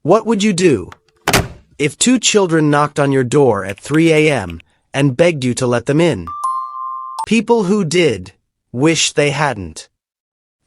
What would you do if two children knocked on your door at 3 a.m. and begged you to let them in? People who did wish they hadn't.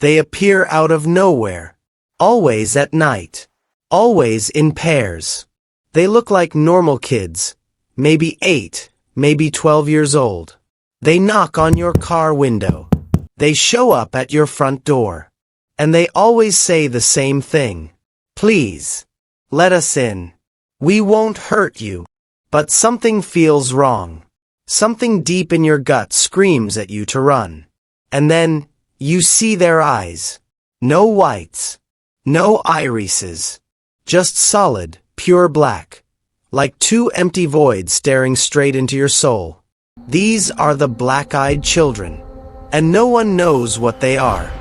They appear out of nowhere, always at night, always in pairs. They look like normal kids, maybe 8, maybe 12 years old. They knock on your car window. They show up at your front door. And they always say the same thing. Please, let us in. We won't hurt you. But something feels wrong. Something deep in your gut screams at you to run. And then, you see their eyes. No whites. No irises. Just solid, pure black. Like two empty voids staring straight into your soul. These are the black-eyed children. And no one knows what they are.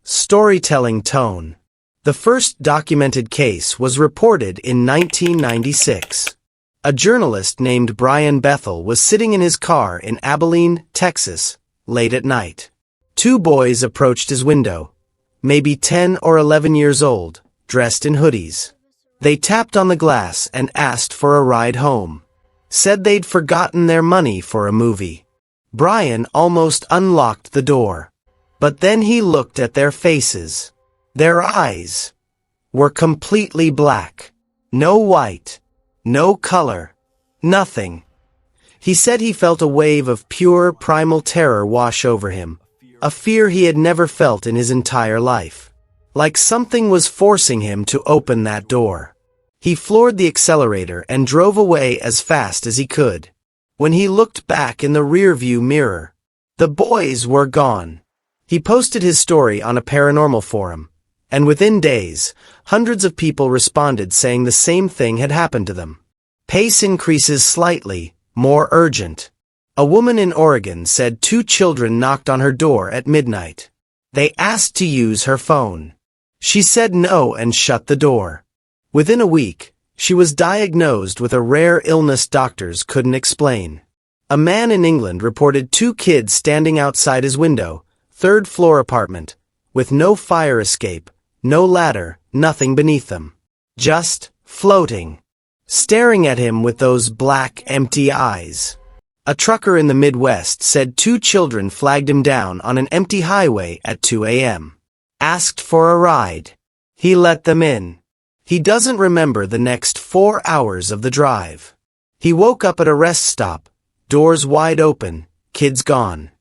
Storytelling tone. The first documented case was reported in 1996. A journalist named Brian Bethel was sitting in his car in Abilene, Texas, late at night. Two boys approached his window, maybe 10 or 11 years old, dressed in hoodies. They tapped on the glass and asked for a ride home. Said they'd forgotten their money for a movie. Brian almost unlocked the door. But then he looked at their faces. Their eyes were completely black. No white. No color. Nothing. He said he felt a wave of pure, primal terror wash over him. A fear he had never felt in his entire life. Like something was forcing him to open that door. He floored the accelerator and drove away as fast as he could. When he looked back in the rearview mirror, the boys were gone. He posted his story on a paranormal forum, and within days, hundreds of people responded saying the same thing had happened to them. Pace increases slightly, more urgent. A woman in Oregon said two children knocked on her door at midnight. They asked to use her phone. She said no and shut the door. Within a week, she was diagnosed with a rare illness doctors couldn't explain. A man in England reported two kids standing outside his window, third-floor apartment, with no fire escape, no ladder, nothing beneath them. Just floating. Staring at him with those black, empty eyes. A trucker in the Midwest said two children flagged him down on an empty highway at 2 a.m. Asked for a ride. He let them in. He doesn't remember the next 4 hours of the drive. He woke up at a rest stop, doors wide open, kids gone.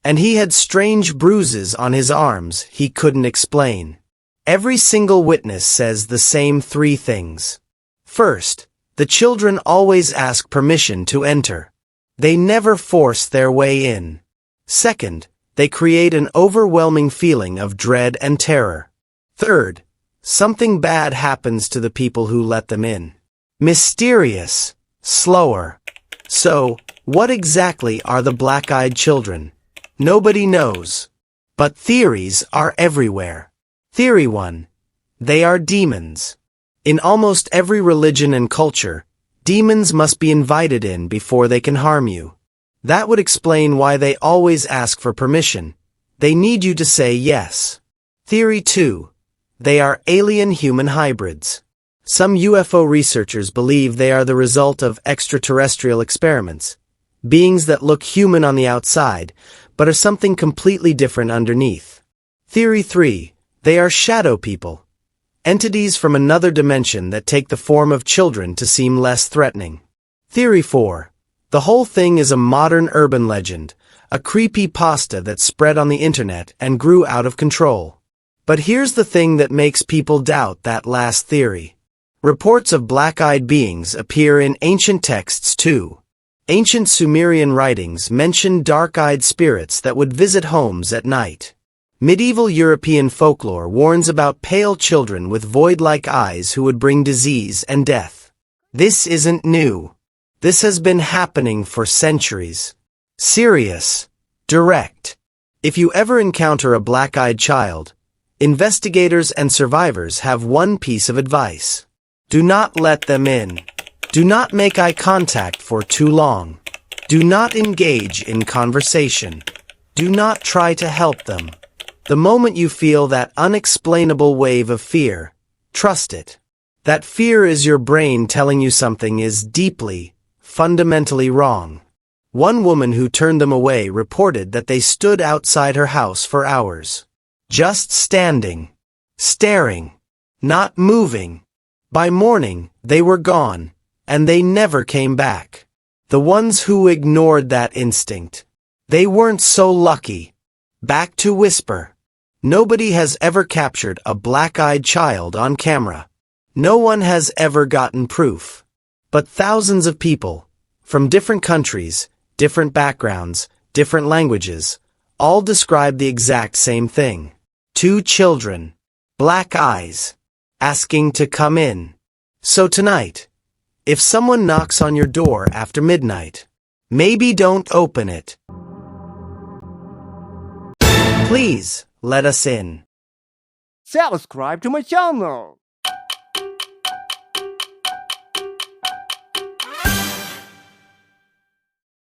And he had strange bruises on his arms he couldn't explain. Every single witness says the same 3 things. First, the children always ask permission to enter. They never force their way in. Second, they create an overwhelming feeling of dread and terror. Third, something bad happens to the people who let them in. Mysterious, slower. So, what exactly are the black-eyed children? Nobody knows. But theories are everywhere. Theory 1. They are demons. In almost every religion and culture, demons must be invited in before they can harm you. That would explain why they always ask for permission. They need you to say yes. Theory 2. They are alien-human hybrids. Some UFO researchers believe they are the result of extraterrestrial experiments. Beings that look human on the outside, but are something completely different underneath. Theory 3. They are shadow people. Entities from another dimension that take the form of children to seem less threatening. Theory 4. The whole thing is a modern urban legend, a creepypasta that spread on the internet and grew out of control. But here's the thing that makes people doubt that last theory. Reports of black-eyed beings appear in ancient texts too. Ancient Sumerian writings mention dark-eyed spirits that would visit homes at night. Medieval European folklore warns about pale children with void-like eyes who would bring disease and death. This isn't new. This has been happening for centuries. Serious. Direct. If you ever encounter a black-eyed child, investigators and survivors have one piece of advice. Do not let them in. Do not make eye contact for too long. Do not engage in conversation. Do not try to help them. The moment you feel that unexplainable wave of fear, trust it. That fear is your brain telling you something is deeply, fundamentally wrong. One woman who turned them away reported that they stood outside her house for hours. Just standing, staring, not moving. By morning, they were gone, and they never came back. The ones who ignored that instinct, they weren't so lucky. Back to whisper. Nobody has ever captured a black-eyed child on camera. No one has ever gotten proof. But thousands of people, from different countries, different backgrounds, different languages, all describe the exact same thing. 2 children, black eyes, asking to come in. So tonight, if someone knocks on your door after midnight, maybe don't open it. Please, let us in. Subscribe to my channel.